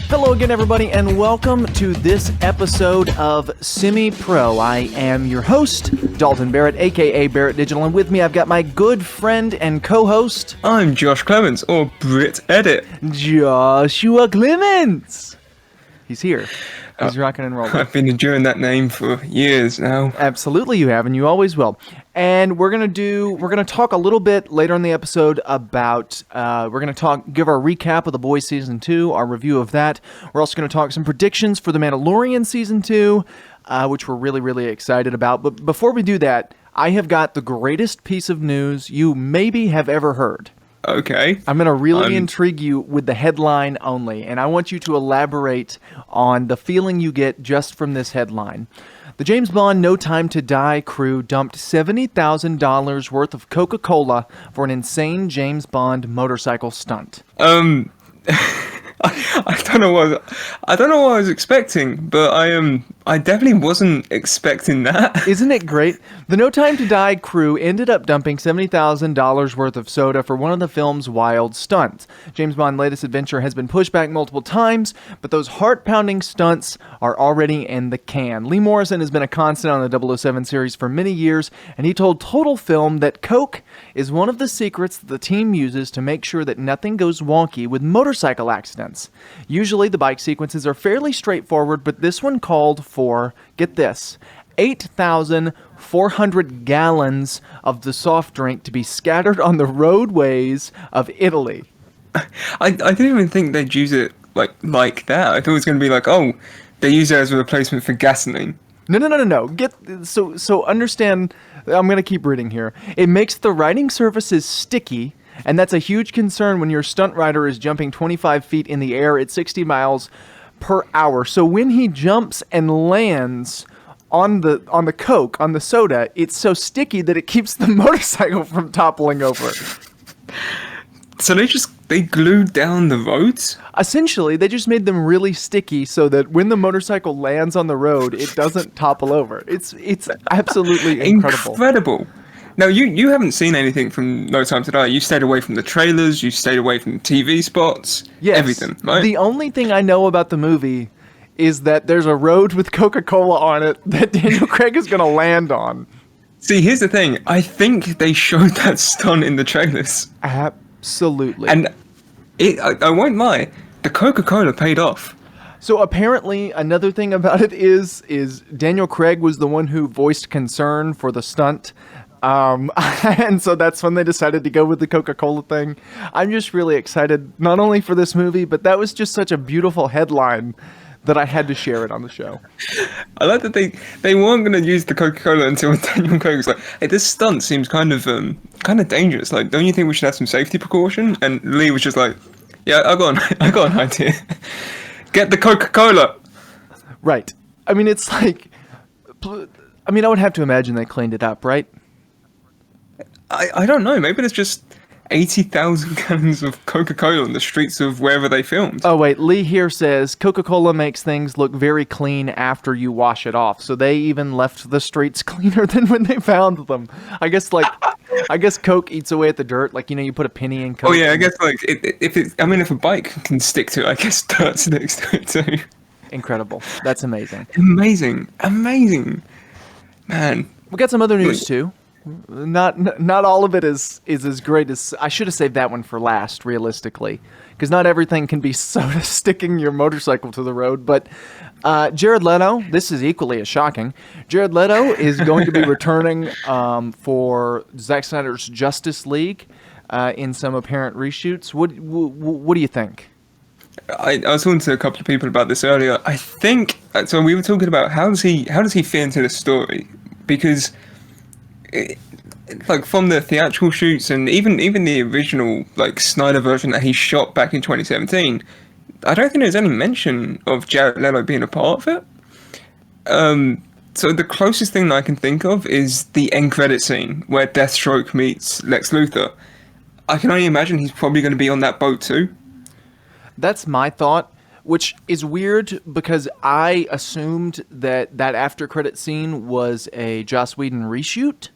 Hello again, everybody, and welcome to this episode of Semi-Pro. I am your host, Dalton Barrett, aka Barrett Digital, and with me I've got my good friend and co-host... I'm Josh Clements, or Brit Edit. Joshua Clements! He's here. He's rocking and rolling. I've been enjoying that name for years now. Absolutely you have, and you always will. And we're gonna talk a little bit later in the episode about, give our recap of The Boys Season 2, our review of that. We're also gonna talk some predictions for The Mandalorian Season 2, which we're really, really excited about. But before we do that, I have got the greatest piece of news you maybe have ever heard. Okay. I'm going to really intrigue you with the headline only, and I want you to elaborate on the feeling you get just from this headline. The James Bond No Time to Die crew dumped $70,000 worth of Coca-Cola for an insane James Bond motorcycle stunt. I don't know what I was expecting, but I definitely wasn't expecting that. Isn't it great? The No Time to Die crew ended up dumping $70,000 worth of soda for one of the film's wild stunts. James Bond's latest adventure has been pushed back multiple times, but those heart-pounding stunts are already in the can. Lee Morrison has been a constant on the 007 series for many years, and he told Total Film that Coke is one of the secrets that the team uses to make sure that nothing goes wonky with motorcycle accidents. Usually the bike sequences are fairly straightforward, but this one called for, get this, 8,400 gallons of the soft drink to be scattered on the roadways of Italy. I didn't even think they'd use it like that. I thought it was going to be like, oh, they use it as a replacement for gasoline. No. So understand, I'm going to keep reading here. It makes the riding surfaces sticky, and that's a huge concern when your stunt rider is jumping 25 feet in the air at 60 miles per hour. So when he jumps and lands on the Coke, on the soda, it's so sticky that it keeps the motorcycle from toppling over. So they glued down the roads? Essentially, they just made them really sticky so that when the motorcycle lands on the road, it doesn't topple over. It's absolutely incredible. Now, you haven't seen anything from No Time to Die. You stayed away from the trailers, you stayed away from the TV spots, yes, everything, right? The only thing I know about the movie is that there's a road with Coca-Cola on it that Daniel Craig is going to land on. See, here's the thing. I think they showed that stunt in the trailers. Absolutely. And I won't lie, the Coca-Cola paid off. So apparently, another thing about it is Daniel Craig was the one who voiced concern for the stunt. And so that's when they decided to go with the Coca-Cola thing. I'm just really excited, not only for this movie, but that was just such a beautiful headline that I had to share it on the show. I like that they weren't going to use the Coca-Cola until Daniel Craig was like, hey, this stunt seems kind of dangerous. Like, don't you think we should have some safety precaution? And Lee was just like, yeah, I got an idea. Get the Coca-Cola. Right. I mean, it's like, I would have to imagine they cleaned it up, right? I don't know. Maybe there's just 80,000 gallons of Coca-Cola on the streets of wherever they filmed. Oh, wait. Lee here says Coca-Cola makes things look very clean after you wash it off. So they even left the streets cleaner than when they found them. I guess Coke eats away at the dirt. Like, you put a penny in Coke. Oh, yeah. I guess, if a bike can stick to it, I guess dirt sticks to it, too. Incredible. That's amazing. Amazing. Man. We got some other news, too. Not all of it is as great as... I should have saved that one for last, realistically, because not everything can be soda sticking your motorcycle to the road. But Jared Leto, this is equally as shocking. Jared Leto is going to be returning for Zack Snyder's Justice League in some apparent reshoots. What do you think? I was talking to a couple of people about this earlier. I think so. We were talking about how does he fit into the story, because from the theatrical shoots and even the original Snyder version that he shot back in 2017, I don't think there's any mention of Jared Leto being a part of it. So the closest thing that I can think of is the end credit scene where Deathstroke meets Lex Luthor. I can only imagine he's probably going to be on that boat too. That's my thought, which is weird because I assumed that after credit scene was a Joss Whedon reshoot.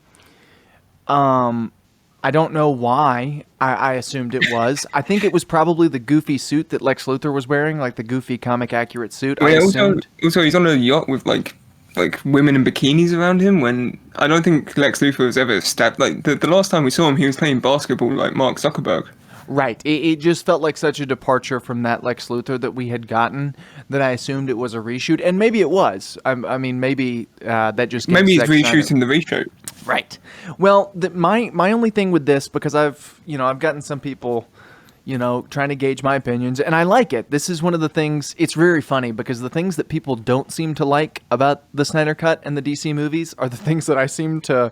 I don't know why I assumed it was. I think it was probably the goofy suit that Lex Luthor was wearing, like the goofy comic accurate suit. Well, I yeah, assumed. also he's on a yacht with like women in bikinis around him. When I don't think Lex Luthor was ever stabbed. Like the last time we saw him, he was playing basketball like Mark Zuckerberg. Right. It just felt like such a departure from that Lex Luthor that we had gotten that I assumed it was a reshoot, and maybe it was. I mean, maybe that just gives Maybe he's Zack Snyder- reshooting the reshoot. Right. Well, my only thing with this, because I've gotten some people, trying to gauge my opinions, and I like it. This is one of the things. It's very funny because the things that people don't seem to like about the Snyder Cut and the DC movies are the things that I seem to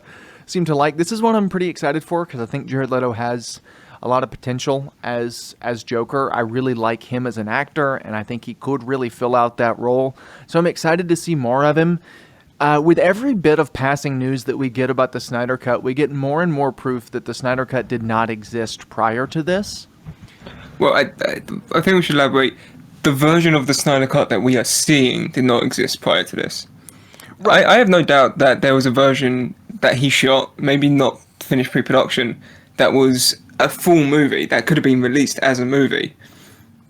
like. This is one I'm pretty excited for because I think Jared Leto has a lot of potential as Joker. I really like him as an actor, and I think he could really fill out that role. So I'm excited to see more of him. With every bit of passing news that we get about the Snyder Cut, we get more and more proof that the Snyder Cut did not exist prior to this. Well, I think we should elaborate. The version of the Snyder Cut that we are seeing did not exist prior to this. Right. I have no doubt that there was a version that he shot, maybe not finished pre-production, that was a full movie that could have been released as a movie.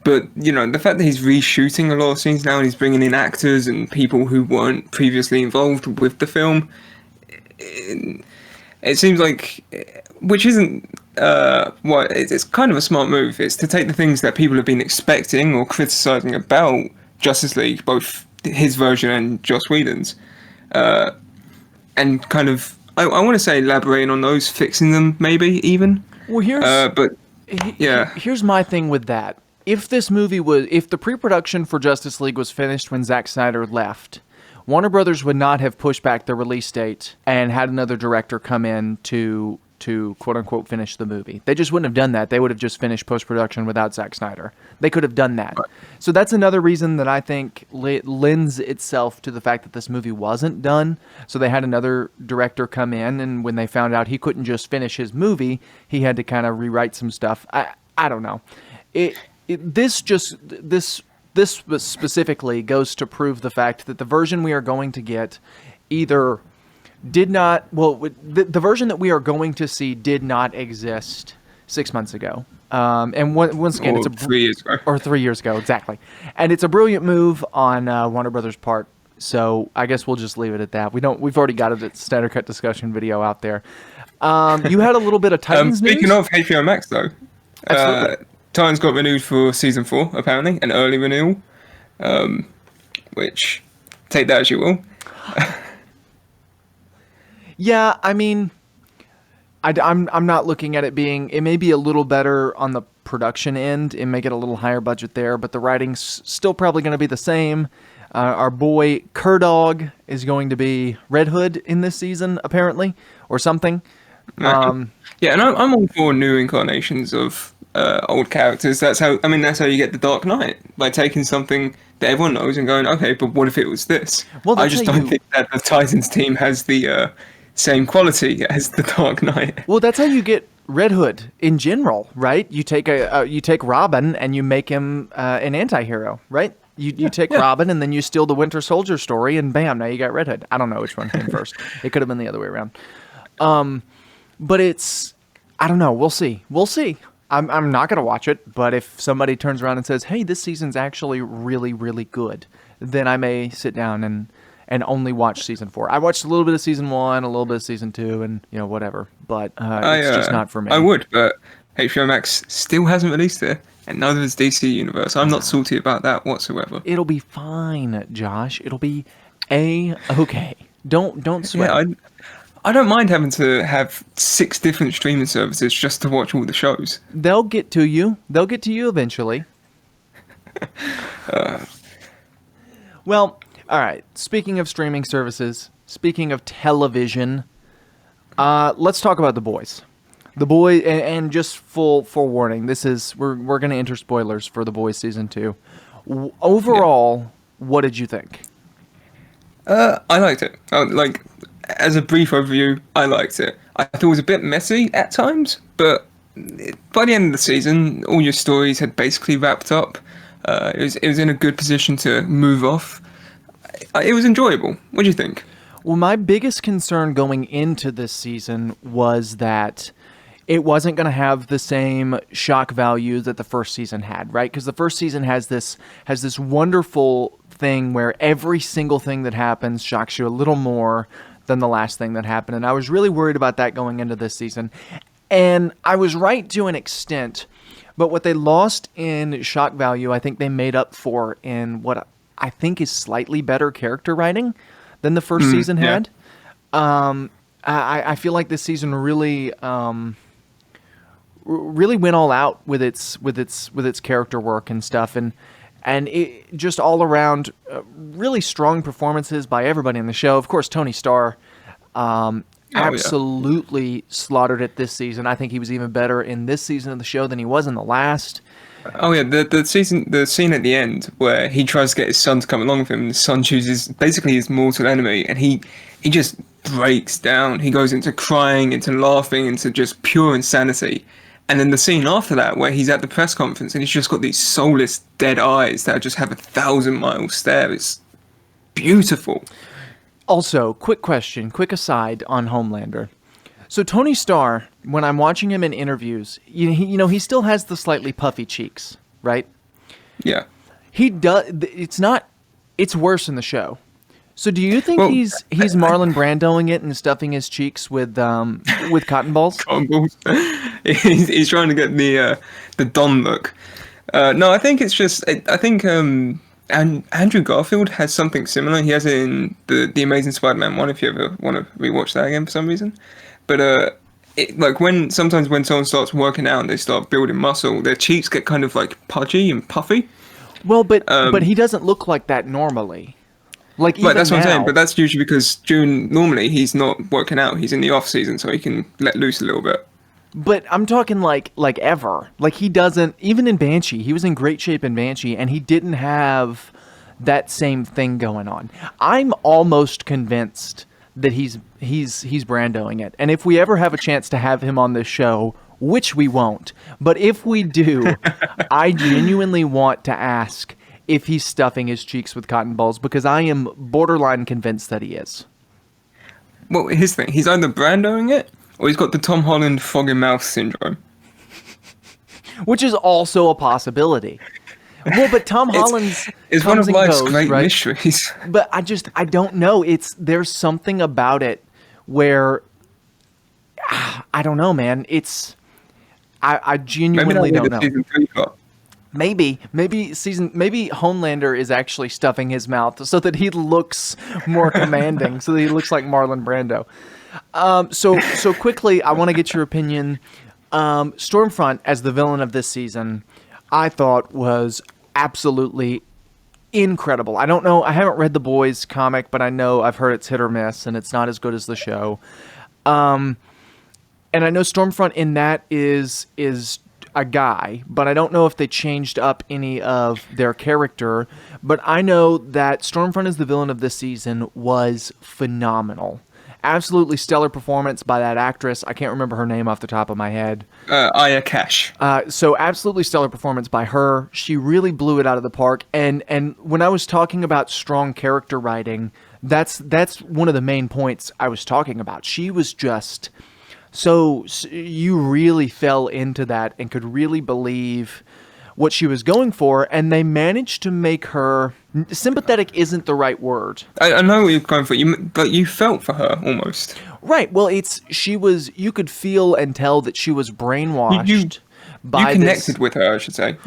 But, the fact that he's reshooting a lot of scenes now and he's bringing in actors and people who weren't previously involved with the film, it seems like, which isn't, it's kind of a smart move. It's to take the things that people have been expecting or criticizing about Justice League, both his version and Joss Whedon's, and kind of, I want to say elaborating on those, fixing them maybe even. Well, here's my thing with that. If the pre-production for Justice League was finished when Zack Snyder left, Warner Brothers would not have pushed back the release date and had another director come in to quote unquote finish the movie. They just wouldn't have done that. They would have just finished post-production without Zack Snyder. They could have done that. So that's another reason that I think lends itself to the fact that this movie wasn't done. So they had another director come in, and when they found out he couldn't just finish his movie, he had to kind of rewrite some stuff. I don't know. This specifically goes to prove the fact that the version we are going to get either did not, the version that we are going to see did not exist 6 months ago. And once again, it's 3 years ago. Or 3 years ago, exactly. And it's a brilliant move on Warner Brothers' part. So I guess we'll just leave it at that. We've already got a Snyder Cut discussion video out there. You had a little bit of Titans news? Speaking of HBO Max, though. Titans got renewed for season 4, apparently, an early renewal, which, take that as you will. Yeah, I mean, I'm not looking at it being, it may be a little better on the production end, it may get a little higher budget there, but the writing's still probably going to be the same. Our boy Kurdog is going to be Red Hood in this season, apparently, or something. Yeah, and I'm all for new incarnations of old characters. That's how you get the Dark Knight, by taking something that everyone knows and going, okay, but what if it was this? Well, I just don't think that the Titans team has the same quality as the Dark Knight. Well, that's how you get Red Hood in general, right? You take Robin and you make him an anti-hero, right? You take Robin and then you steal the Winter Soldier story and bam, now you got Red Hood. I don't know which one came first. It could have been the other way around. But I don't know. We'll see. I'm not going to watch it, but if somebody turns around and says, hey, this season's actually really, really good, then I may sit down and only watch season 4. I watched a little bit of season 1, a little bit of season 2, and whatever. But it's just not for me. I would, but HBO Max still hasn't released it, and neither has DC Universe. I'm not salty about that whatsoever. It'll be fine, Josh. It'll be okay. Don't sweat. Yeah, I don't mind having to have 6 different streaming services just to watch all the shows. They'll get to you. They'll get to you eventually. Well, all right. Speaking of streaming services, speaking of television, let's talk about The Boys. The Boys, and just full forewarning, we're going to enter spoilers for The Boys season 2. Overall, what did you think? I liked it. As a brief overview, I liked it. I thought it was a bit messy at times, but by the end of the season, all your stories had basically wrapped up. It was in a good position to move off. It was enjoyable. What do you think? Well, my biggest concern going into this season was that it wasn't going to have the same shock value that the first season had, right? Because the first season has this wonderful thing where every single thing that happens shocks you a little more than the last thing that happened. And I was really worried about that going into this season. And I was right to an extent, but what they lost in shock value, I think they made up for in what I think is slightly better character writing than the first season had. I feel like this season really went all out with its character work and stuff, and it just all around really strong performances by everybody in the show. Of course, Tony Starr absolutely slaughtered it this season. I think he was even better in this season of the show than he was in the last. Oh yeah, the scene at the end where he tries to get his son to come along with him. The son chooses basically his mortal enemy, and he just breaks down. He goes into crying, into laughing, into just pure insanity. And then the scene after that, where he's at the press conference and he's just got these soulless, dead eyes that just have a 1,000-mile stare. It's beautiful. Also, quick question, quick aside on Homelander. So Tony Starr, when I'm watching him in interviews, he still has the slightly puffy cheeks, right? Yeah. He does. It's worse in the show. So do you think he's Marlon Brandoing it and stuffing his cheeks with cotton balls? Cotton balls. He's trying to get the Don look. No, I think it's just. I think Andrew Garfield has something similar. He has it in the Amazing Spider-Man 1. If you ever want to rewatch that again for some reason. But sometimes when someone starts working out and they start building muscle, their cheeks get kind of like pudgy and puffy. Well, but he doesn't look like that normally. Like even that's now, what I'm saying. But that's usually because normally he's not working out. He's in the off season, so he can let loose a little bit. But I'm talking like ever. Like he doesn't, even in Banshee, he was in great shape in Banshee and he didn't have that same thing going on. I'm almost convinced that he's Brandoing it. And if we ever have a chance to have him on this show, which we won't, but if we do, I genuinely want to ask if he's stuffing his cheeks with cotton balls, because I am borderline convinced that he is. Well, his thing, he's either Brandoing it, or he's got the Tom Holland foggy mouth syndrome. Which is also a possibility. Well, but Tom Holland's it's one of life's great mysteries. But I don't know. There's something about it where I don't know, man. I genuinely don't know. Maybe Homelander is actually stuffing his mouth so that he looks more commanding, so that he looks like Marlon Brando. So quickly, I want to get your opinion. Stormfront as the villain of this season, I thought was absolutely incredible. I don't know. I haven't read the Boys comic, but I know I've heard it's hit or miss, and it's not as good as the show. And I know Stormfront in that is a guy, but I don't know if they changed up any of their character. But I know that Stormfront as the villain of this season was phenomenal. Absolutely stellar performance by that actress. I can't remember her name off the top of my head. Aya Cash. So absolutely stellar performance by her. She really blew it out of the park. And when I was talking about strong character writing, that's one of the main points I was talking about. She was just so you really fell into that and could really believe what she was going for, and they managed to make her sympathetic. Isn't the right word. I know what you're going for, but you felt for her almost. Right. Well, you could feel and tell that she was brainwashed. You connected with her, I should say.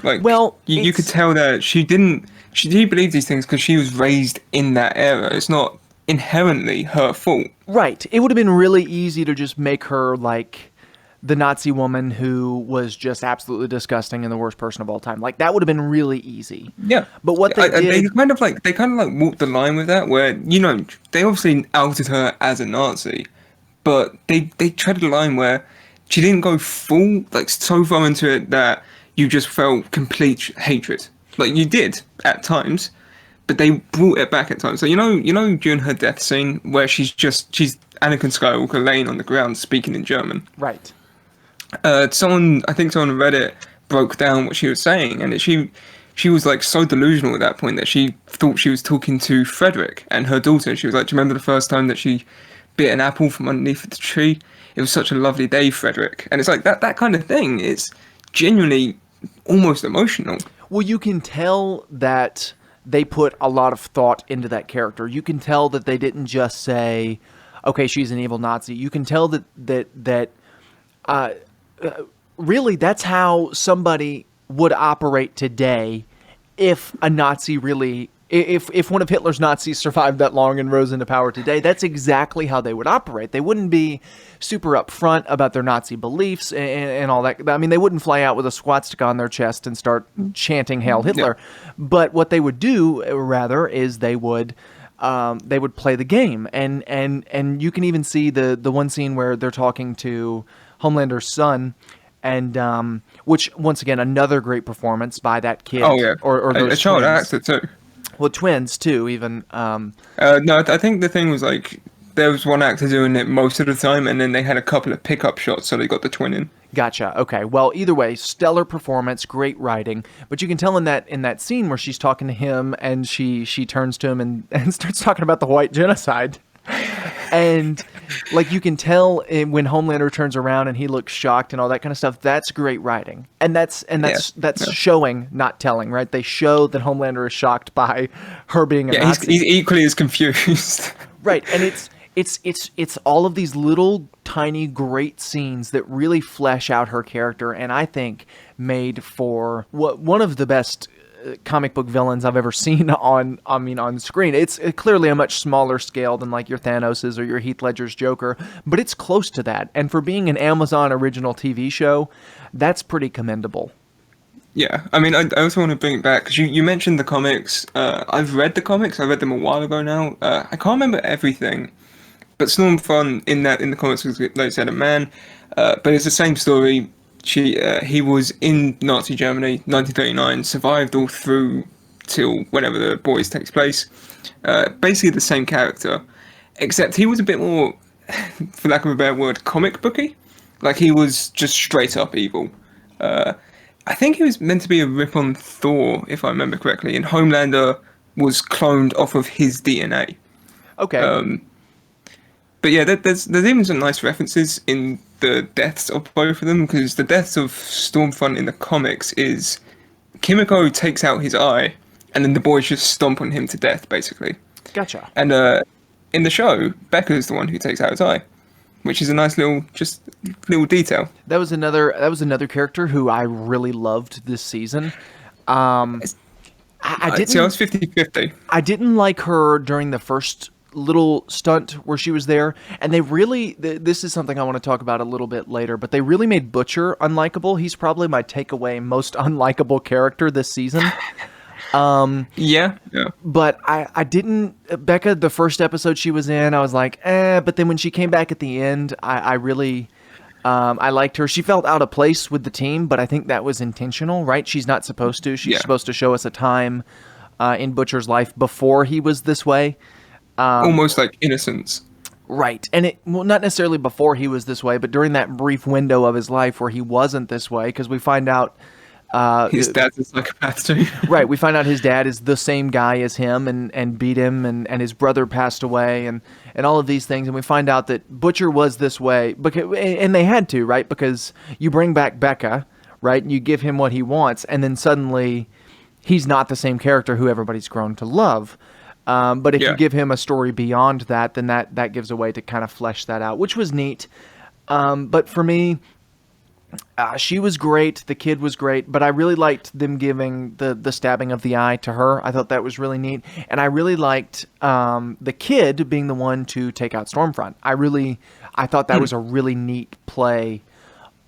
You could tell that she didn't believe these things because she was raised in that era. It's not inherently her fault. Right. It would have been really easy to just make her like the Nazi woman who was just absolutely disgusting and the worst person of all time. Like that would have been really easy. Yeah. But what they did, they kind of walked the line with that, where they obviously outed her as a Nazi, but they treaded a line where she didn't go full so far into it that you just felt complete hatred. Like you did at times, but they brought it back at times. So during her death scene where she's Anakin Skywalker laying on the ground speaking in German. Right. Someone on Reddit broke down what she was saying, and she was so delusional at that point that she thought she was talking to Frederick and her daughter. She was like, "Do you remember the first time that she bit an apple from underneath the tree? it was such a lovely day, Frederick. And it's like that kind of thing. It's genuinely almost emotional. Well, you can tell that they put a lot of thought into that character. You can tell that they didn't just say, "Okay, she's an evil Nazi." You can tell that really that's how somebody would operate today if a Nazi really. If one of Hitler's Nazis survived that long and rose into power today, that's exactly how they would operate. They wouldn't be super upfront about their Nazi beliefs and all that. I mean, they wouldn't fly out with a swastika on their chest and start chanting "Hail Hitler." Yeah. But what they would do, rather, is they would play the game. And you can even see the one scene where they're talking to Homelander's son, and which, once again, another great performance by that kid. Oh, yeah. Or those a child actor, too. Well, twins too, even. No, I think the thing was like there was one actor doing it most of the time, and then they had a couple of pickup shots, so they got the twin in. Gotcha. Okay. Well, either way, stellar performance, great writing. But you can tell in that scene where she's talking to him, and she turns to him and starts talking about the white genocide. And like you can tell when Homelander turns around and he looks shocked and all that kind of stuff, that's great writing. And that's showing, not telling, right? They show that Homelander is shocked by her being a Nazi. He's equally as confused. Right. And it's all of these little tiny great scenes that really flesh out her character, and I think made for one of the best comic book villains I've ever seen on screen. It's clearly a much smaller scale than like your Thanoses or your Heath Ledger's Joker, but it's close to that. And for being an Amazon original TV show, that's pretty commendable. Yeah, I mean, I also want to bring it back because you mentioned the comics. I've read the comics. I read them a while ago now. I can't remember everything, but Stormfront in the comics was, like I said, a man. But it's the same story. He was in Nazi Germany, 1939, survived all through till whenever The Boys takes place. Basically the same character, except he was a bit more, for lack of a better word, comic booky. Like he was just straight up evil. I think he was meant to be a rip on Thor, if I remember correctly, and Homelander was cloned off of his DNA. Okay. But yeah, there's even some nice references in the deaths of both of them, because the deaths of Stormfront in the comics is Kimiko takes out his eye, and then the boys just stomp on him to death, basically. Gotcha. And in the show, Becca's the one who takes out his eye, which is a nice little detail. That was another character who I really loved this season. I didn't. See, I was 50-50. I didn't like her during the first little stunt where she was there, and they really this is something I want to talk about a little bit later, but they really made Butcher unlikable. He's probably my takeaway most unlikable character this season. Yeah. But I didn't. Becca, the first episode she was in, I was like, but then when she came back at the end, I really I liked her. She felt out of place with the team, but I think that was intentional, right? She's not supposed to. She's supposed to show us a time in Butcher's life before he was this way. Almost like innocence. Right. And not necessarily before he was this way, but during that brief window of his life where he wasn't this way, because we find out his dad's a psychopath too. Right. We find out his dad is the same guy as him and beat him, and his brother passed away, and all of these things. And we find out that Butcher was this way, and they had to, right? Because you bring back Becca, right? And you give him what he wants, and then suddenly he's not the same character who everybody's grown to love. But if you give him a story beyond that, then that gives a way to kind of flesh that out, which was neat. But for me, she was great. The kid was great, but I really liked them giving the stabbing of the eye to her. I thought that was really neat. And I really liked the kid being the one to take out Stormfront. I thought that was a really neat play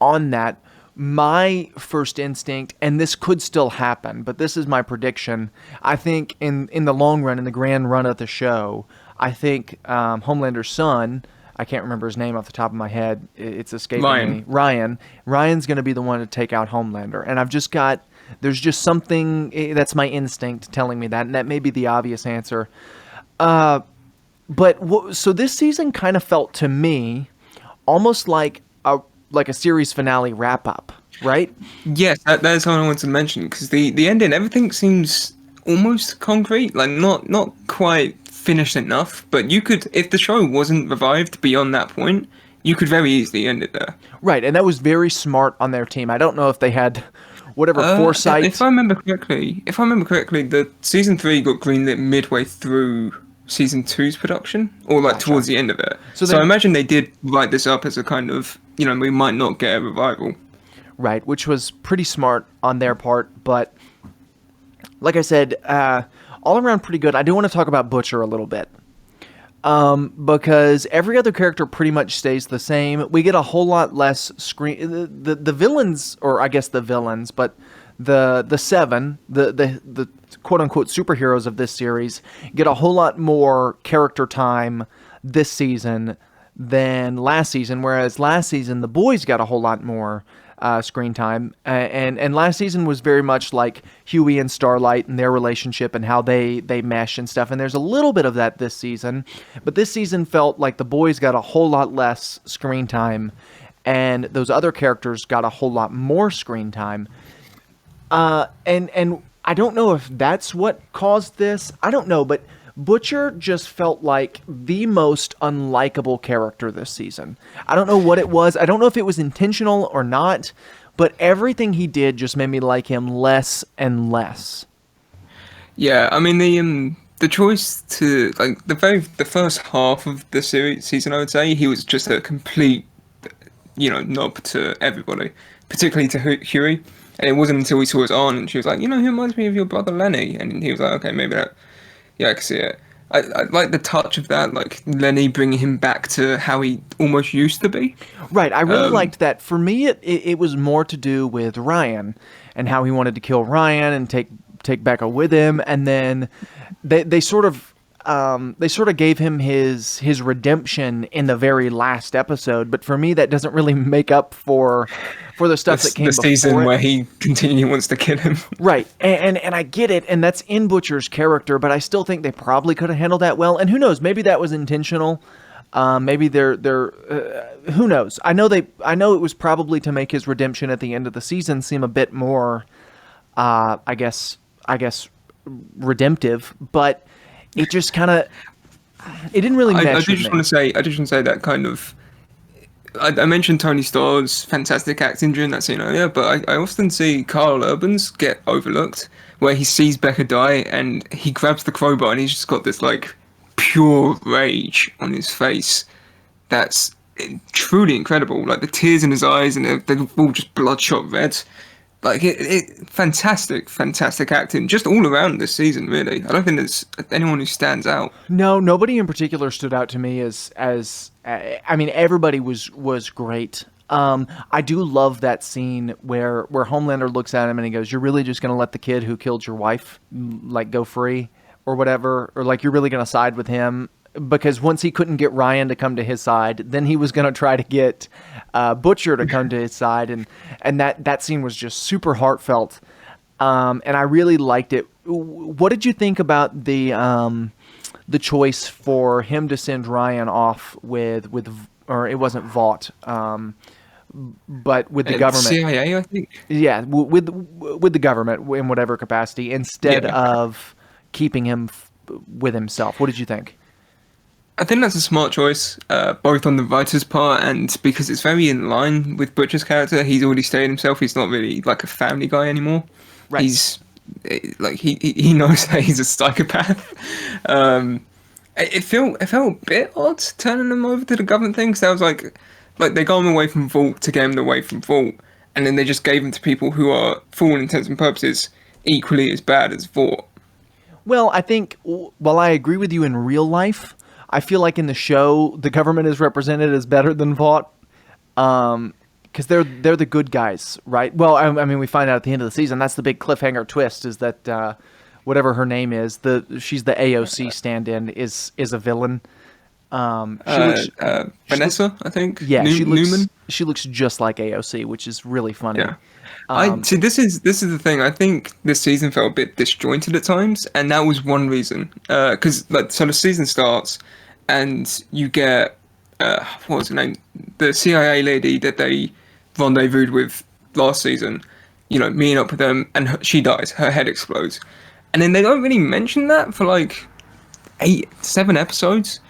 on that. My first instinct, and this could still happen, but this is my prediction, I think in the long run, in the grand run of the show, I think Homelander's son, I can't remember his name off the top of my head, it's escaping me. Ryan's going to be the one to take out Homelander. And there's just something, that's my instinct telling me that, and that may be the obvious answer. So this season kind of felt to me almost like a series finale wrap up, right? Yes, that's what I wanted to mention, because the ending, everything seems almost concrete, like not quite finished enough, but you could, if the show wasn't revived beyond that point, you could very easily end it there. Right, and that was very smart on their team. I don't know if they had whatever foresight. If I remember correctly, the season 3 got greenlit midway through season 2's production, or like towards the end of it. So I imagine they did write this up as a kind of, we might not get a revival. Right, which was pretty smart on their part, but like I said, all around pretty good. I do want to talk about Butcher a little bit. Because every other character pretty much stays the same. We get a whole lot less screen. The villains, or I guess the villains, but the seven, the quote unquote superheroes of this series get a whole lot more character time this season than last season. Whereas last season the boys got a whole lot more screen time, and last season was very much like Huey and Starlight and their relationship and how they mesh and stuff, and there's a little bit of that this season, but this season felt like the boys got a whole lot less screen time and those other characters got a whole lot more screen time, and I don't know if that's what caused this. I don't know, but Butcher just felt like the most unlikable character this season. I don't know what it was. I don't know if it was intentional or not, but everything he did just made me like him less and less. Yeah, I mean the choice to the first half of the season, I would say he was just a complete, knob to everybody, particularly to Huey. And it wasn't until we saw his aunt and she was like, he reminds me of your brother Lenny, and he was like, okay, maybe that. Yeah, I can see it. I like the touch of that, like Lenny bringing him back to how he almost used to be. Right, I really liked that. For me, it was more to do with Ryan and how he wanted to kill Ryan and take Becca with him, and then they sort of gave him his redemption in the very last episode. But for me, that doesn't really make up for the stuff that came before the season where he continually wants to kill him. Right, and I get it, and that's in Butcher's character, but I still think they probably could have handled that well. And who knows? Maybe that was intentional. Maybe they're who knows? I know it was probably to make his redemption at the end of the season seem a bit more, I guess redemptive, but it just kind of it didn't really mesh. I just want to say that kind of. I mentioned Tony Starr's fantastic acting during that scene earlier, but I often see Carl Urban's get overlooked, where he sees Becca die and he grabs the crowbar and he's just got this like pure rage on his face that's truly incredible. Like the tears in his eyes and they're all just bloodshot red. Like fantastic acting just all around this season, really. I don't think there's anyone who stands out. No, nobody in particular stood out to me as I mean, everybody was great. I do love that scene where Homelander looks at him and he goes, "You're really just going to let the kid who killed your wife like go free or whatever, or like you're really going to side with him?" Because once he couldn't get Ryan to come to his side, then he was going to try to get Butcher to come to his side, and that scene was just super heartfelt, and I really liked it. What did you think about the choice for him to send Ryan off with or it wasn't Vought, but with the government, CIA, I think. Yeah, with the government in whatever capacity, instead of keeping him with himself? What did you think? I think that's a smart choice, both on the writer's part and because it's very in line with Butcher's character. He's already stated himself he's not really like a family guy anymore. Right. He's like he knows that he's a psychopath. It felt a bit odd turning him over to the government thing. So I was like they got him away from Vault to get him away from Vault, and then they just gave him to people who are, for all intents and purposes, equally as bad as Vault. Well, I think while I agree with you in real life, I feel like in the show the government is represented as better than Vought, because they're the good guys, right? Well, I mean, we find out at the end of the season that's the big cliffhanger twist, is that whatever her name is, she's the AOC stand-in, is a villain. Vanessa, I think. Yeah, Newman. She looks just like AOC, which is really funny. Yeah. I see. This is the thing. I think this season felt a bit disjointed at times, and that was one reason. Because so the season starts, and you get what was her name? The CIA lady that they rendezvoused with last season. Meeting up with them, and she dies. Her head explodes, and then they don't really mention that for like 7 episodes.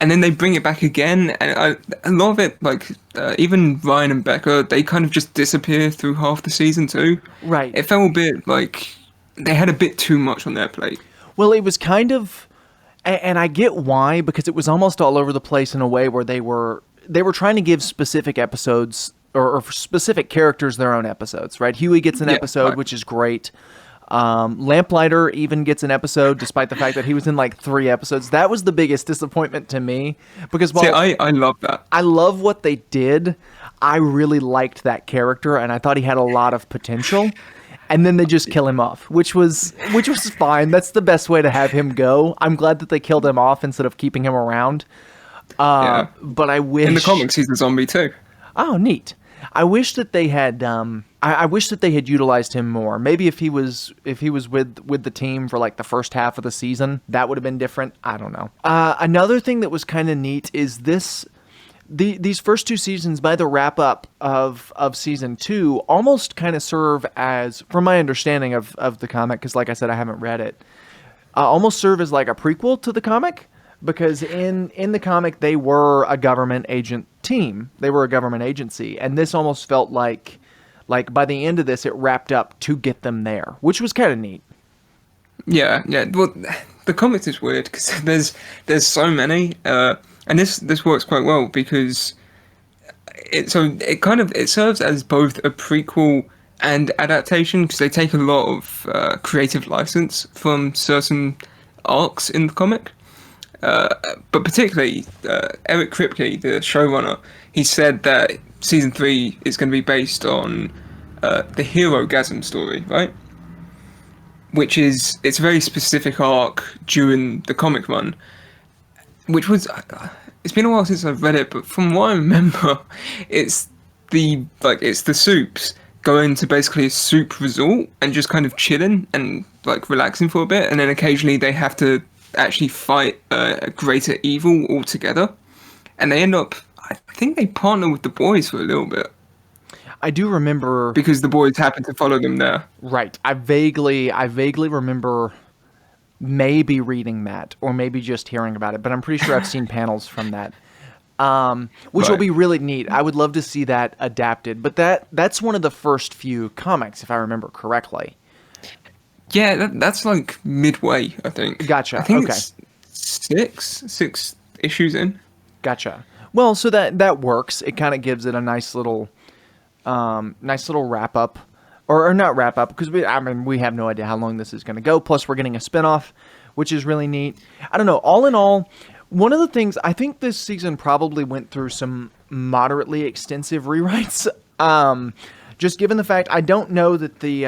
and then they bring it back again, and a lot of it, like even Ryan and Becca, they kind of just disappear through half the season too. Right. It felt a bit like they had a bit too much on their plate. Well, it was kind of, and I get why, because it was almost all over the place in a way where they were trying to give specific episodes or specific characters their own episodes, right? Huey gets an episode, right. which is great. Lamplighter even gets an episode, despite the fact that he was in like 3 episodes. That was the biggest disappointment to me, because while I love that. I love what they did, I really liked that character, and I thought he had a lot of potential. And then they just kill him off, which was fine. That's the best way to have him go. I'm glad that they killed him off instead of keeping him around. But I wish In the comics, he's a zombie too. Oh, neat. I wish that they had. I wish that they had utilized him more. Maybe if he was with the team for like the first half of the season, that would have been different. I don't know. Another thing that was kind of neat is this. These first 2 seasons, by the wrap up of season 2, almost kind of serve as, from my understanding of the comic, because like I said, I haven't read it, almost serve as like a prequel to the comic, because in the comic they were a government agent team, they were a government agency, and this almost felt like by the end of this it wrapped up to get them there, which was kind of neat. Yeah. Well, the comics is weird because there's so many. And this works quite well because it serves as both a prequel and adaptation, because they take a lot of creative license from certain arcs in the comic. But particularly Eric Kripke, the showrunner, he said that season 3 is going to be based on the Hero-gasm story, right? It's a very specific arc during the comic run. Which was, it's been a while since I've read it, but from what I remember, it's the Soups going to basically a soup resort and just kind of chilling and like relaxing for a bit, and then occasionally they have to actually fight a greater evil altogether, and they end up, I think they partner with the boys for a little bit. I do remember, because the boys happen to follow them there. Right. I vaguely remember maybe reading that, or maybe just hearing about it, but I'm pretty sure I've seen panels from that, which will be really neat. I would love to see that adapted, but that's one of the first few comics, if I remember correctly. Yeah, that's like midway, I think. Gotcha. I think Okay. It's six issues in. Gotcha. Well, so that works. It kind of gives it a nice little wrap up. Or not wrap up, because we have no idea how long this is going to go. Plus, we're getting a spinoff, which is really neat. I don't know. All in all, one of the things, I think this season probably went through some moderately extensive rewrites. Just given the fact, I don't know that the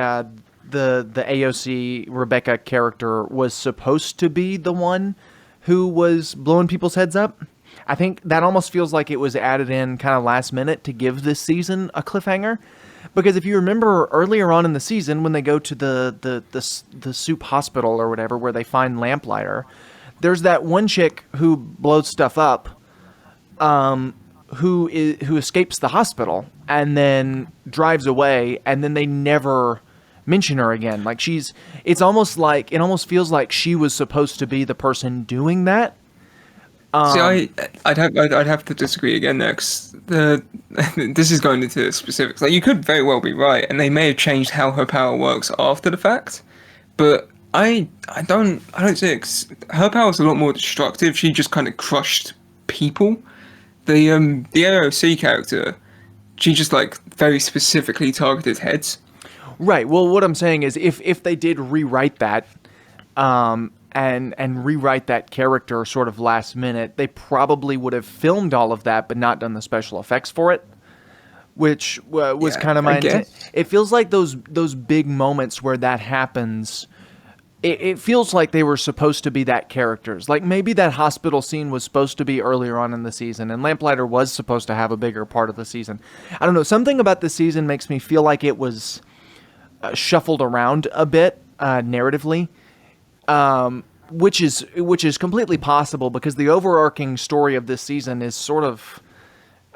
AOC Rebecca character was supposed to be the one who was blowing people's heads up. I think that almost feels like it was added in kind of last minute to give this season a cliffhanger. Because if you remember earlier on in the season, when they go to the soup hospital or whatever, where they find Lamplighter, there's that one chick who blows stuff up, who escapes the hospital and then drives away, and then they never mention her again. Like it almost feels like she was supposed to be the person doing that. See, I'd have to disagree again there, because this is going into specifics. Like, you could very well be right, and they may have changed how her power works after the fact, but I don't see it, 'cause her power's a lot more destructive. She just kind of crushed people. The AOC character, she just like very specifically targeted heads. Right. Well, what I'm saying is, if they did rewrite that, and rewrite that character sort of last minute, they probably would have filmed all of that but not done the special effects for it, which was kind of my intent. It feels like those big moments where that happens, it feels like they were supposed to be that characters. Like maybe that hospital scene was supposed to be earlier on in the season, and Lamplighter was supposed to have a bigger part of the season. I don't know, something about this season makes me feel like it was shuffled around a bit narratively. Which is completely possible, because the overarching story of this season is sort of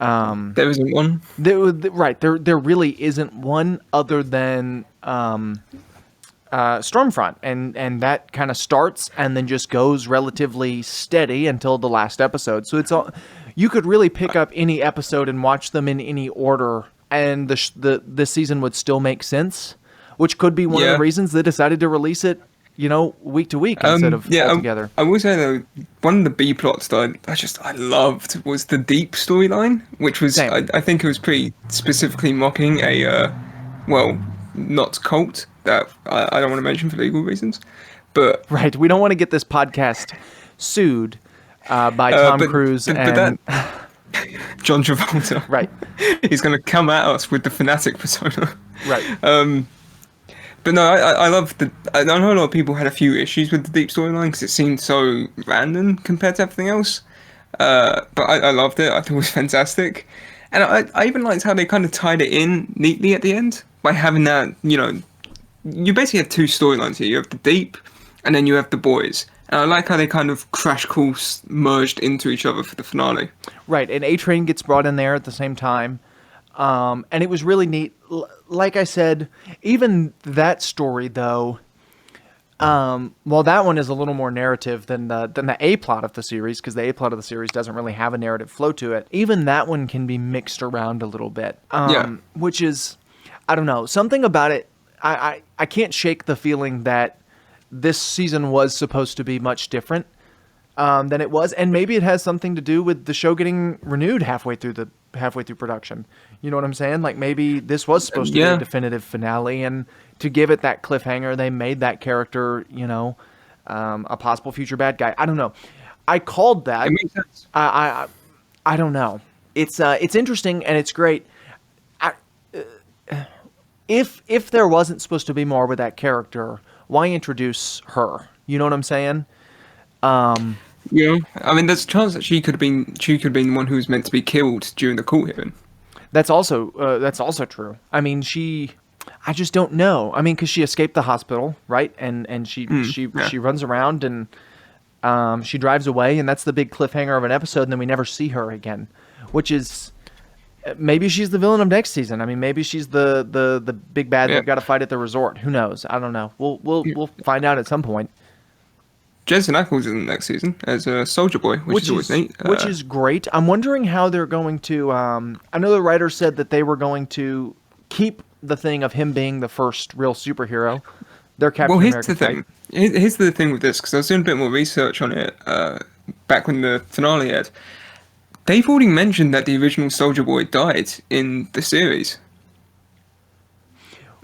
there isn't one. There really isn't one, other than Stormfront, and that kind of starts and then just goes relatively steady until the last episode. So it's all, you could really pick up any episode and watch them in any order, and the season would still make sense, which could be one of the reasons they decided to release it, week to week instead of all together. I will say though, one of the B plots that I loved was the Deep storyline, which was I think it was pretty specifically mocking a not cult that I don't want to mention for legal reasons, but right, we don't want to get this podcast sued by Tom Cruise and John Travolta. Right, he's going to come at us with the fanatic persona. Right. But no, I love I know a lot of people had a few issues with the Deep storyline because it seemed so random compared to everything else. But I loved it. I thought it was fantastic. And I even liked how they kind of tied it in neatly at the end by having that, you basically have two storylines here. You have the Deep and then you have the boys. And I like how they kind of crash course merged into each other for the finale. Right, and A-Train gets brought in there at the same time. And it was really neat. Like I said, even that story, though, well, that one is a little more narrative than the A-plot of the series, because the A-plot of the series doesn't really have a narrative flow to it. Even that one can be mixed around a little bit, which is, I don't know, something about it. I can't shake the feeling that this season was supposed to be much different than it was, and maybe it has something to do with the show getting renewed halfway through production. You know what I'm saying? Like maybe this was supposed to be a definitive finale, and to give it that cliffhanger, they made that character, a possible future bad guy. I don't know. I called that. It makes sense. I don't know. It's interesting and it's great. If there wasn't supposed to be more with that character, why introduce her? You know what I'm saying? Yeah, I mean, there's a chance that she could have been the one who was meant to be killed during the court hearing. That's also true. I mean, I just don't know. I mean, because she escaped the hospital, right? And she runs around and she drives away, and that's the big cliffhanger of an episode. And then we never see her again, which is maybe she's the villain of next season. I mean, maybe she's the big bad that we've got to fight at the resort. Who knows? I don't know. We'll find out at some point. Jensen Ackles in the next season as a Soldier Boy, which is always neat. Which is great. I'm wondering how they're going to... I know the writer said that they were going to keep the thing of him being the first real superhero. Their Captain America. Here's the thing. Here's the thing with this, because I was doing a bit more research on it back when the finale aired. They've already mentioned that the original Soldier Boy died in the series.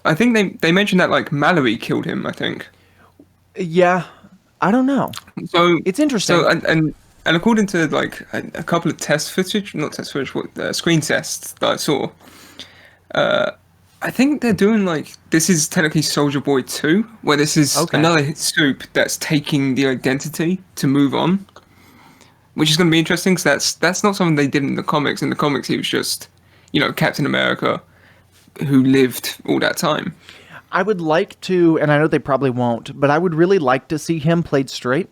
I think they mentioned that, like, Mallory killed him, I think. Yeah. I don't know. So it's interesting. So and according to like a couple of screen tests that I saw, I think they're doing like, this is technically Soldier Boy 2, where this is another soup that's taking the identity to move on, which is going to be interesting because that's not something they did in the comics. In the comics, he was just Captain America who lived all that time. I would like to, and I know they probably won't, but I would really like to see him played straight.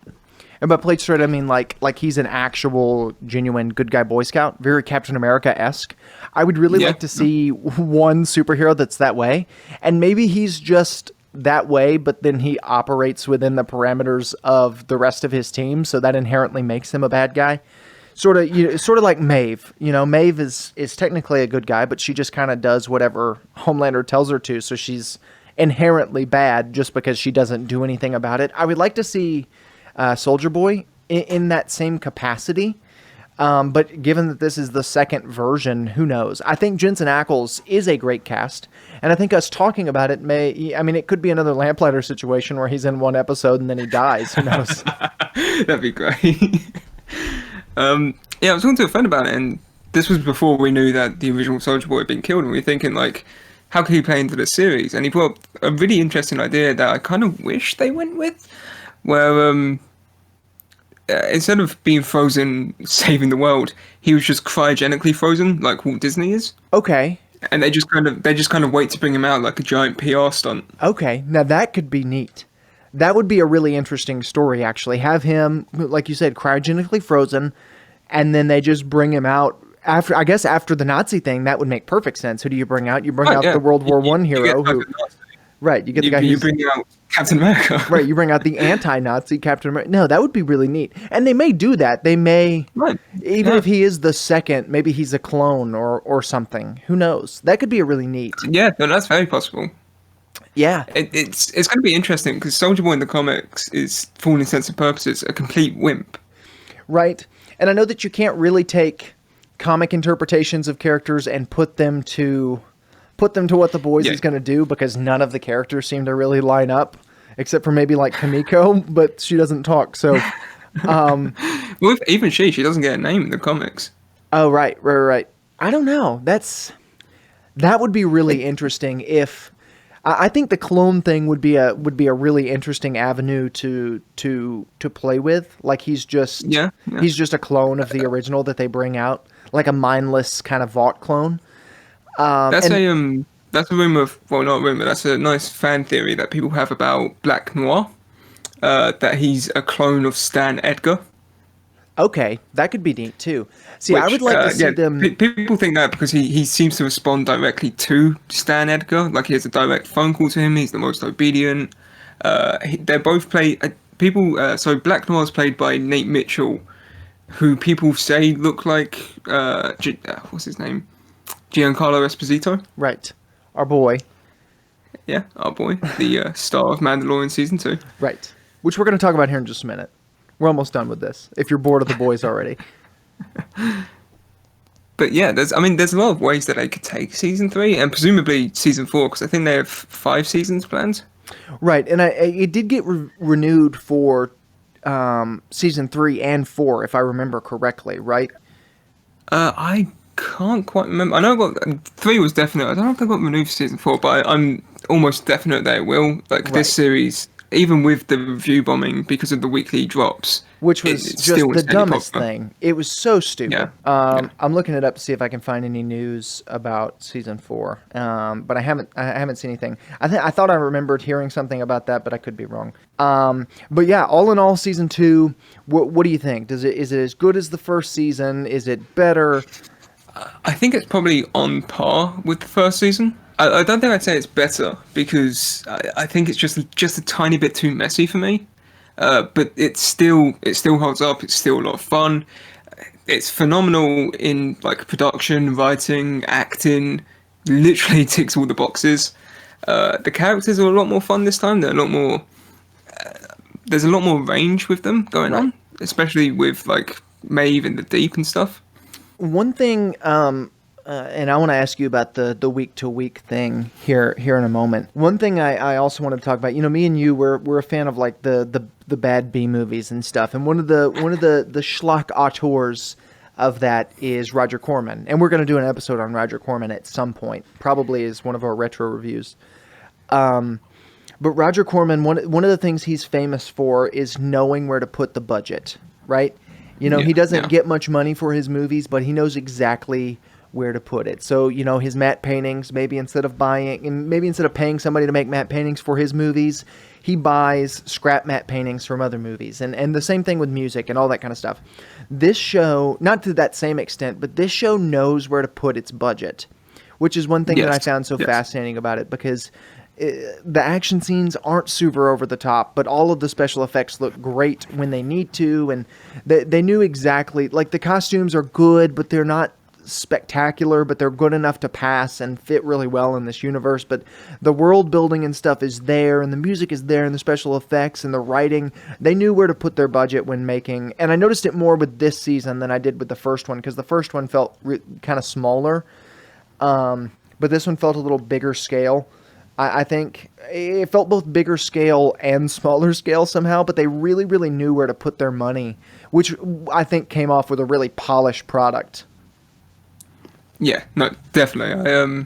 And by played straight, I mean like he's an actual, genuine good guy Boy Scout, very Captain America-esque. I would really like to see one superhero that's that way. And maybe he's just that way, but then he operates within the parameters of the rest of his team, so that inherently makes him a bad guy. Sort of like Maeve. Maeve is technically a good guy, but she just kind of does whatever Homelander tells her to, so she's inherently bad just because she doesn't do anything about it. I would like to see Soldier Boy in that same capacity, but given that this is the second version, who knows? I think Jensen Ackles is a great cast, and I think us talking about it it could be another Lamplighter situation where he's in one episode and then he dies. Who knows? That'd be great. I was talking to a friend about it, and this was before we knew that the original Soldier Boy had been killed, and we were thinking like, how could he play into the series? And he brought up a really interesting idea that I kind of wish they went with, where instead of being frozen, saving the world, he was just cryogenically frozen, like Walt Disney is. Okay. And they just kind of wait to bring him out like a giant PR stunt. Okay, now that could be neat. That would be a really interesting story, actually. Have him, like you said, cryogenically frozen, and then they just bring him out. After the Nazi thing, that would make perfect sense. Who do you bring out? You bring out the World War I hero. You get the guy you bring out Captain America. Right, you bring out the anti-Nazi Captain America. No, that would be really neat. And they may do that. They may, Right. even Yeah. if he is the second, maybe he's a clone or something. Who knows? That could be a really neat. Yeah, no, that's very possible. Yeah, It's going to be interesting because Soldier Boy in the comics is, for all intents and purposes, a complete wimp. right. And I know that you can't really take comic interpretations of characters and put them to what the boys Yeah. is going to do, because none of the characters seem to really line up, except for maybe like Kamiko, but she doesn't talk. So, Well, even she doesn't get a name in the comics. oh right. I don't know. That would be really interesting if. I think the clone thing would be a really interesting avenue to play with. Like he's just he's just a clone of the original that they bring out, like a mindless kind of Vought clone. That's a rumor. Well, not a rumor. That's a nice fan theory that people have about Black Noir. That he's a clone of Stan Edgar. Okay, that could be neat too. See, I would like to see them. People think that because he seems to respond directly to Stan Edgar. Like he has a direct phone call to him. He's the most obedient. They're both played. So Black Noir is played by Nate Mitchell, who people say look like what's his name, Giancarlo Esposito. Right, our boy. Yeah, our boy, the star of Mandalorian season 2. Right, which we're going to talk about here in just a minute. We're almost done with this. If you're bored of the boys already. But yeah, there's a lot of ways that they could take season 3 and presumably season 4, because I think they have 5 seasons planned. Right, and it did get renewed for season 3 and 4, if I remember correctly, right? I can't quite remember. I know 3 was definite. I don't know if they got renewed for season 4, but I'm almost definite they will. Like Right. This series, even with the review bombing because of the weekly drops, Which was it's just still the insanely dumbest popular. thing. It was so stupid. Yeah. I'm looking it up to see if I can find any news about season 4, but I haven't seen anything. I thought I remembered hearing something about that, but I could be wrong. But yeah, all in all, season 2. What do you think? Is it as good as the first season? Is it better? I think it's probably on par with the first season. I don't think I'd say it's better because I think it's just a tiny bit too messy for me. But it still holds up. It's still a lot of fun. It's phenomenal in like production, writing, acting. Literally ticks all the boxes. The characters are a lot more fun this time. They're a lot more. There's a lot more range with them going on, especially with like Maeve in the deep and stuff. One thing, and I want to ask you about the week to week thing here in a moment. One thing I also wanted to talk about. You know, me and you we're a fan of like the bad B movies and stuff. And one of the schlock auteurs of that is Roger Corman, and we're going to do an episode on Roger Corman at some point, probably as one of our retro reviews. But Roger Corman, one of the things he's famous for is knowing where to put the budget, right? You know, he doesn't get much money for his movies, but he knows exactly where to put it. So, you know, his matte paintings, maybe instead of paying somebody to make matte paintings for his movies, he buys scrap matte paintings from other movies. And the same thing with music and all that kind of stuff. This show, not to that same extent, but this show knows where to put its budget, which is one thing that I found so fascinating about it, because the action scenes aren't super over the top, but all of the special effects look great when they need to, and they knew exactly, like the costumes are good, but they're not spectacular, but they're good enough to pass and fit really well in this universe. But the world building and stuff is there, and the music is there, and the special effects and the writing, they knew where to put their budget when making, and I noticed it more with this season than I did with the first one, because the first one felt kind of smaller, but this one felt a little bigger scale. I think it felt both bigger scale and smaller scale somehow, but they really, really knew where to put their money, which I think came off with a really polished product. Yeah, no, definitely.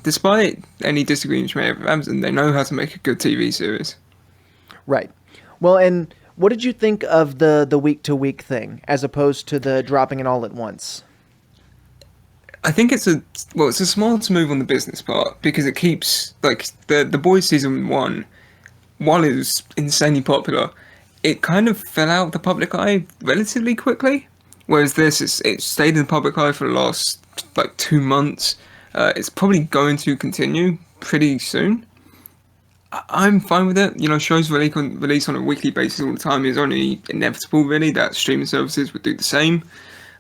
Despite any disagreements you may have with Amazon, they know how to make a good TV series. Right. Well, and what did you think of the week-to-week thing, as opposed to the dropping it all at once? I think it's a smart move on the business part, because it keeps, like, the Boys season 1, while it was insanely popular, it kind of fell out the public eye relatively quickly. Whereas this, it stayed in the public eye for the last, like, 2 months. It's probably going to continue pretty soon. I'm fine with it. You know, shows release on a weekly basis all the time is only inevitable, really, that streaming services would do the same.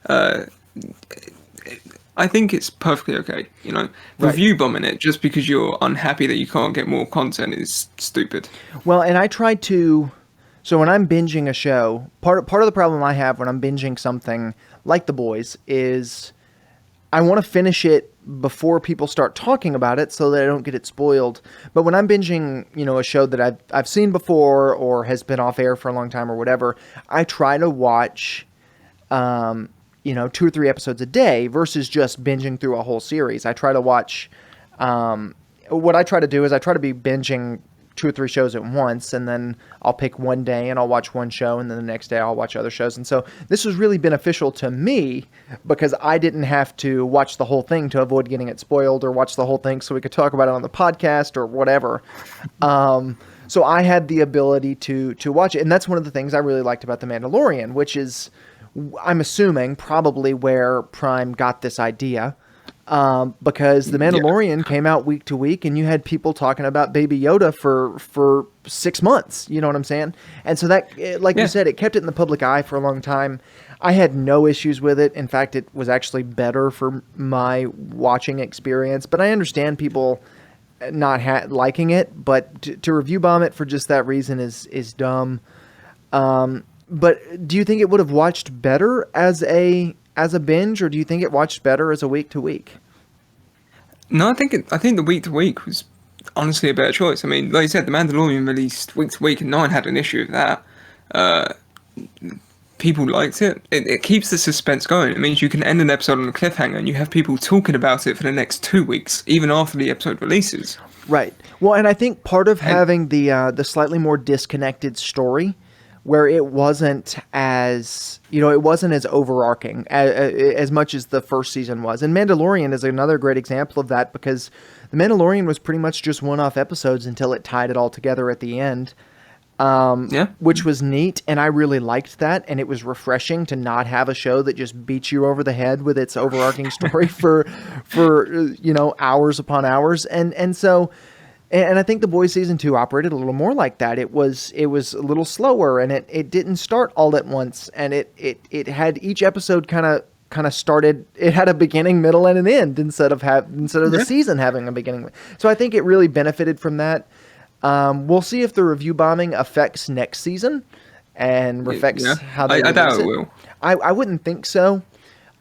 Uh, I think it's perfectly okay. You know, Right. review bombing it just because you're unhappy that you can't get more content is stupid. Well, and I try to. So when I'm binging a show, part of the problem I have when I'm binging something like The Boys is I want to finish it before people start talking about it so that I don't get it spoiled. But when I'm binging, a show that I've seen before or has been off air for a long time or whatever, I try to watch, 2 or 3 episodes a day versus just binging through a whole series. I try to watch. What I try to do is I try to be binging 2 or 3 shows at once, and then I'll pick one day and I'll watch one show, and then the next day I'll watch other shows. And so this was really beneficial to me because I didn't have to watch the whole thing to avoid getting it spoiled, or watch the whole thing so we could talk about it on the podcast or whatever. So I had the ability to watch it, and that's one of the things I really liked about The Mandalorian, which is, I'm assuming, probably where Prime got this idea. Because The Mandalorian came out week to week, and you had people talking about Baby Yoda for 6 months. You know what I'm saying? And so that, like you said, it kept it in the public eye for a long time. I had no issues with it. In fact, it was actually better for my watching experience. But I understand people not liking it. But to review bomb it for just that reason is dumb. But do you think it would have watched better as a binge, or do you think it watched better as a week to week? No, I think the week to week was honestly a better choice. I mean, like you said, The Mandalorian released week to week, and no one had an issue with that. People liked it. It keeps the suspense going. It means you can end an episode on a cliffhanger, and you have people talking about it for the next 2 weeks, even after the episode releases. Right. Well, and I think part of having the slightly more disconnected story, where it wasn't as overarching as much as the first season was. And Mandalorian is another great example of that, because The Mandalorian was pretty much just one-off episodes until it tied it all together at the end, which was neat, and I really liked that, and it was refreshing to not have a show that just beats you over the head with its overarching story for hours upon hours. And so... And I think The Boys Season 2 operated a little more like that. It was a little slower, and it didn't start all at once, and it had each episode kind of started. It had a beginning, middle, and an end instead of the season having a beginning. So I think it really benefited from that. We'll see if the review bombing affects next season and affects how they release it. I doubt it will. I wouldn't think so.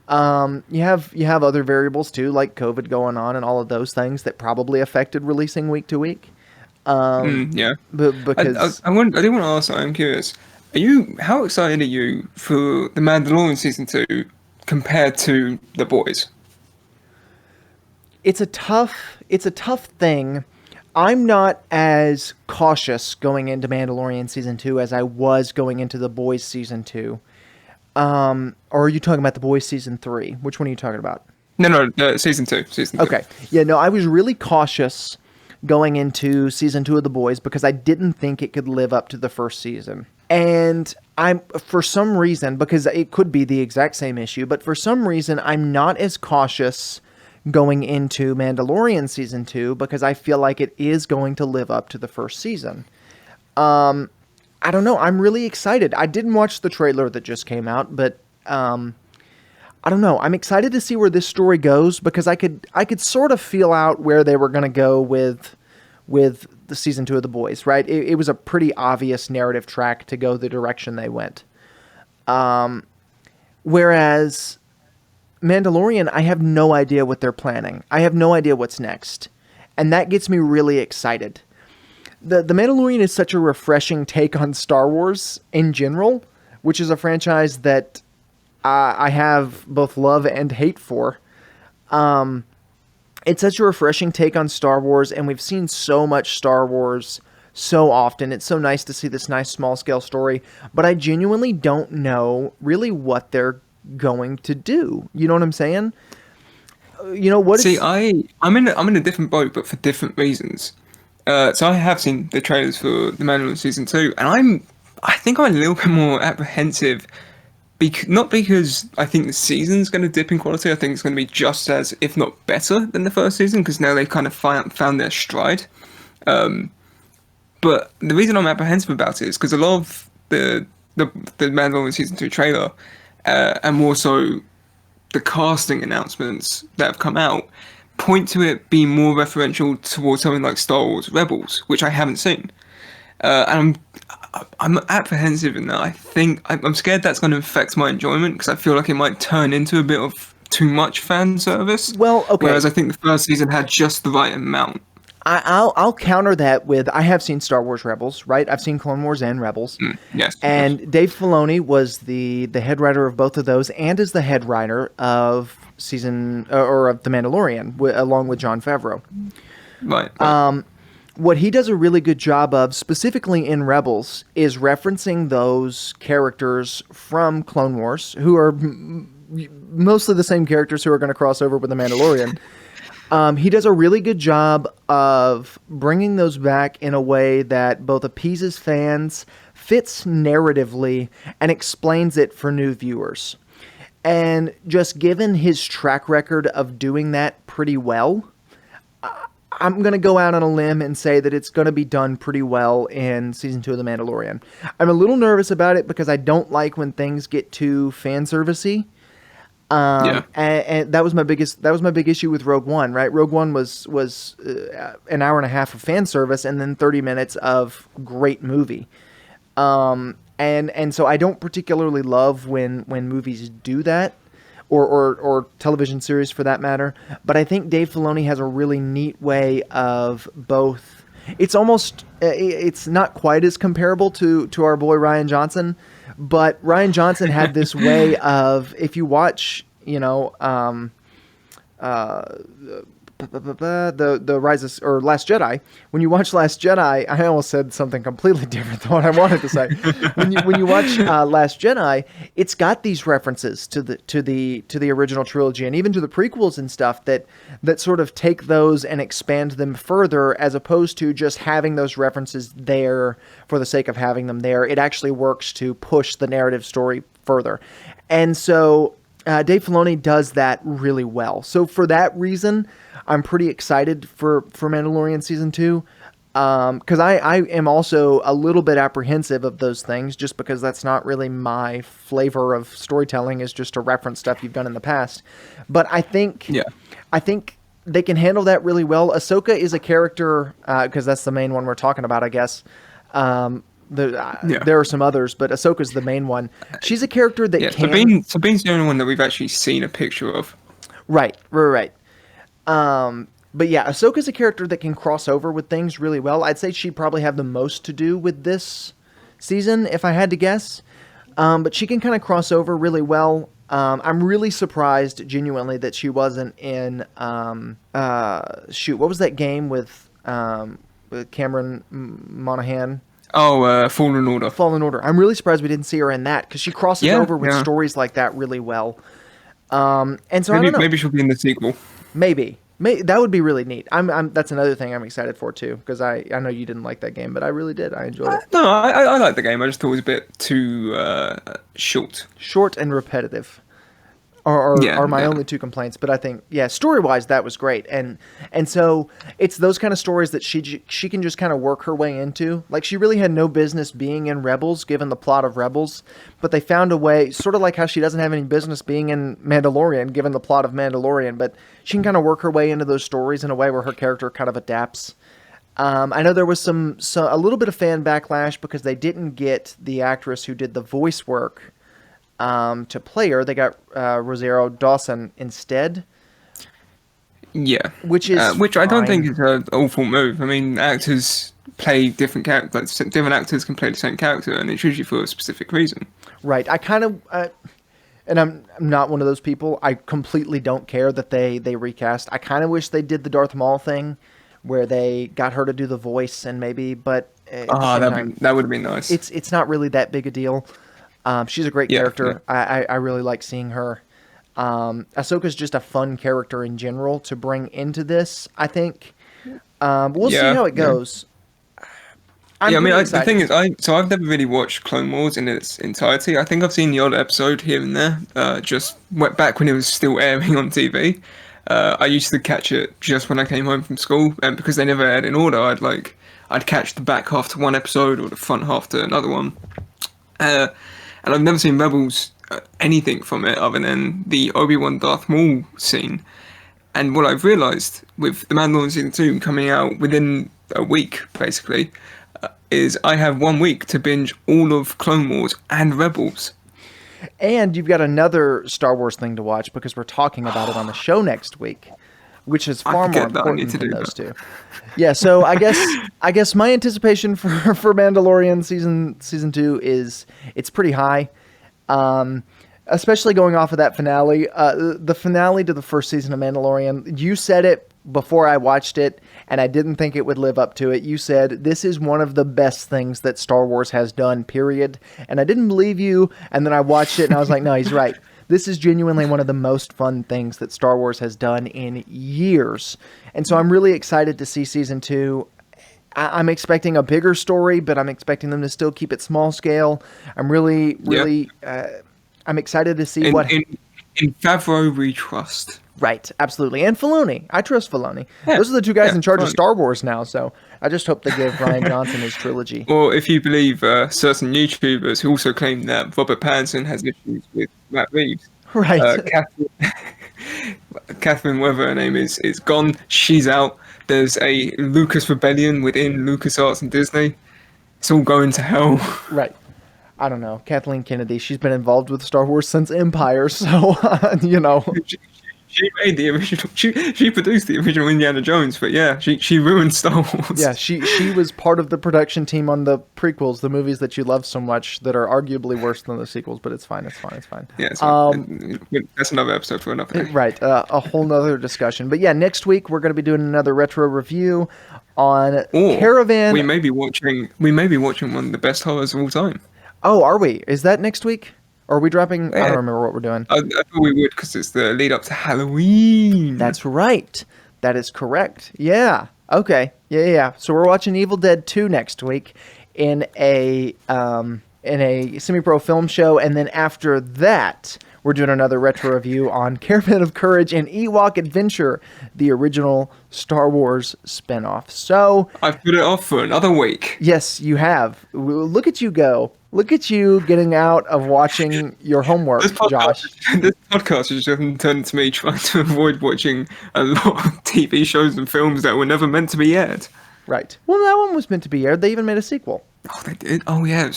You have other variables too, like COVID going on and all of those things that probably affected releasing week to week. Because I do want to ask. I'm curious. How excited are you for The Mandalorian season 2 compared to The Boys? It's a tough thing. I'm not as cautious going into Mandalorian season 2 as I was going into The Boys season 2. Or are you talking about The Boys season 3? Which one are you talking about? No, season 2. Okay. Yeah, no, I was really cautious going into season 2 of The Boys because I didn't think it could live up to the first season. And for some reason, because it could be the exact same issue, but for some reason, I'm not as cautious going into Mandalorian season 2 because I feel like it is going to live up to the first season. I don't know. I'm really excited. I didn't watch the trailer that just came out, but I don't know. I'm excited to see where this story goes because I could sort of feel out where they were going to go with the season 2 of The Boys, right? It was a pretty obvious narrative track to go the direction they went. Whereas Mandalorian, I have no idea what they're planning. I have no idea what's next. And that gets me really excited. The Mandalorian is such a refreshing take on Star Wars in general, which is a franchise that I have both love and hate for. It's such a refreshing take on Star Wars, and we've seen so much Star Wars so often. It's so nice to see this nice small-scale story, but I genuinely don't know really what they're going to do. You know what I'm saying? I'm in a different boat, but for different reasons. So I have seen the trailers for The Mandalorian season 2, and I think I'm a little bit more apprehensive, not because I think the season's going to dip in quality. I think it's going to be just as, if not better, than the first season, because now they've kind of found their stride. But the reason I'm apprehensive about it is because a lot of the Mandalorian season 2 trailer, and more so the casting announcements that have come out, point to it being more referential towards something like Star Wars Rebels, which I haven't seen. And I'm apprehensive in that. I think I'm scared that's going to affect my enjoyment because I feel like it might turn into a bit of too much fan service. Well, okay. Whereas I think the first season had just the right amount. I'll counter that with, I have seen Star Wars Rebels, right? I've seen Clone Wars and Rebels. Yes. And yes. Dave Filoni was the head writer of both of those, and is the head writer of of The Mandalorian, along with Jon Favreau. Right. What he does a really good job of, specifically in Rebels, is referencing those characters from Clone Wars, who are mostly the same characters who are going to cross over with The Mandalorian. He does a really good job of bringing those back in a way that both appeases fans, fits narratively, and explains it for new viewers. And just given his track record of doing that pretty well, I'm going to go out on a limb and say that it's going to be done pretty well in Season 2 of The Mandalorian. I'm a little nervous about it because I don't like when things get too fan servicey. And that was my big issue with Rogue One, right? Rogue One was an hour and a half of fan service and then 30 minutes of great movie. And so I don't particularly love when movies do that, or television series for that matter. But I think Dave Filoni has a really neat way of both. It's almost, it's not quite as comparable to our boy Rian Johnson, but Rian Johnson had this way of, if you watch, the Rise or Last Jedi. When you watch Last Jedi, I almost said something completely different than what I wanted to say. when you watch Last Jedi, it's got these references to the original trilogy and even to the prequels and stuff that sort of take those and expand them further, as opposed to just having those references there for the sake of having them there. It actually works to push the narrative story further, and so Dave Filoni does that really well. So for that reason, I'm pretty excited for Mandalorian Season 2, because I am also a little bit apprehensive of those things, just because that's not really my flavor of storytelling, is just to reference stuff you've done in the past. But I think they can handle that really well. Ahsoka is a character, because that's the main one we're talking about, I guess. There are some others, but Ahsoka's the main one. She's a character that can... Sabine's the only one that we've actually seen a picture of. Right. But yeah, Ahsoka's a character that can cross over with things really well. I'd say she'd probably have the most to do with this season, if I had to guess. But she can kind of cross over really well. I'm really surprised, genuinely, that she wasn't in... what was that game with Cameron Monaghan? Oh, Fallen Order. Fallen Order. I'm really surprised we didn't see her in that, because she crosses over with stories like that really well. And so I don't know. Maybe she'll be in the sequel. Maybe that would be really neat. That's another thing I'm excited for too, because I know you didn't like that game, but I really did. I enjoyed it. No, I like the game. I just thought it was a bit too short and repetitive. Are my only two complaints, but I think story-wise that was great, and so it's those kind of stories that she can just kind of work her way into. Like, she really had no business being in Rebels, given the plot of Rebels, but they found a way, sort of like how she doesn't have any business being in Mandalorian, given the plot of Mandalorian, but she can kind of work her way into those stories in a way where her character kind of adapts. I know there was a little bit of fan backlash because they didn't get the actress who did the voice work to play her. They got Rosario Dawson instead. Yeah, which I don't think is an awful move. I mean, actors play different characters. Different actors can play the same character, and it's usually for a specific reason. Right. I kind of, and I'm not one of those people. I completely don't care that they recast. I kind of wish they did the Darth Maul thing, where they got her to do the voice, and maybe, but that would have been nice. It's not really that big a deal. She's a great character. Yeah. I really like seeing her. Ahsoka's just a fun character in general to bring into this, I think. We'll see how it goes. The thing is, I've never really watched Clone Wars in its entirety. I think I've seen the odd episode here and there, just back when it was still airing on TV. I used to catch it just when I came home from school, and because they never aired in order, I'd catch the back half to one episode or the front half to another one. And I've never seen Rebels anything from it other than the Obi-Wan Darth Maul scene. And what I've realised with The Mandalorian Season 2 coming out within a week, basically, is I have 1 week to binge all of Clone Wars and Rebels. And you've got another Star Wars thing to watch because we're talking about it on the show next week, which is far more important than those two. Yeah, so I guess my anticipation for Mandalorian season 2 is it's pretty high. Especially going off of that finale, the finale to the first season of Mandalorian. You said it before I watched it, and I didn't think it would live up to it. You said, this is one of the best things that Star Wars has done, period. And I didn't believe you, and then I watched it, and I was like, no, he's right. This is genuinely one of the most fun things that Star Wars has done in years. And so I'm really excited to see season 2. I'm expecting a bigger story, but I'm expecting them to still keep it small scale. I'm really I'm excited to see what... In Favreau, we trust. Right, absolutely. And Filoni. I trust Filoni. Yeah, those are the two guys in charge of Star Wars now, so I just hope they give Rian Johnson his trilogy. Or if you believe certain YouTubers who also claim that Robert Pattinson has issues with Matt Reeves. Right. Catherine, whatever her name is gone. She's out. There's a Lucas rebellion within LucasArts and Disney. It's all going to hell. Right. I don't know. Kathleen Kennedy, she's been involved with Star Wars since Empire, so, you know. She made the original, she produced the original Indiana Jones, but yeah, she ruined Star Wars. Yeah, she was part of the production team on the prequels, the movies that you love so much that are arguably worse than the sequels, but it's fine. Yeah, it's fine. That's another episode for another day. Right, a whole nother discussion. But yeah, next week we're going to be doing another retro review on Caravan. We may be watching one of the best horrors of all time. Oh, are we? Is that next week? Or are we dropping? Yeah. I don't remember what we're doing. I thought we would because it's the lead up to Halloween. That's right. That is correct. Yeah. Okay. Yeah. So we're watching Evil Dead 2 next week in a semi-pro film show, and then after that, we're doing another retro review on Caravan of Courage and Ewok Adventure, the original Star Wars spinoff. So I've put it off for another week. Yes, you have. Look at you go. Look at you getting out of watching your homework, Josh. This podcast has just turned to me trying to avoid watching a lot of TV shows and films that were never meant to be aired. Right. Well, that one was meant to be aired. They even made a sequel. Oh, they did? Oh, yeah. I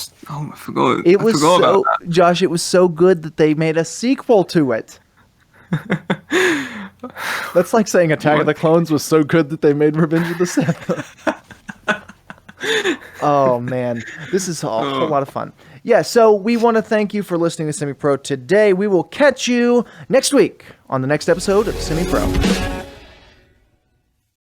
forgot. I forgot about that. Josh, it was so good that they made a sequel to it. That's like saying Attack of the Clones was so good that they made Revenge of the Sith. Oh, man. This is a whole lot of fun. Yeah, so we want to thank you for listening to Semi Pro today. We will catch you next week on the next episode of Semi Pro.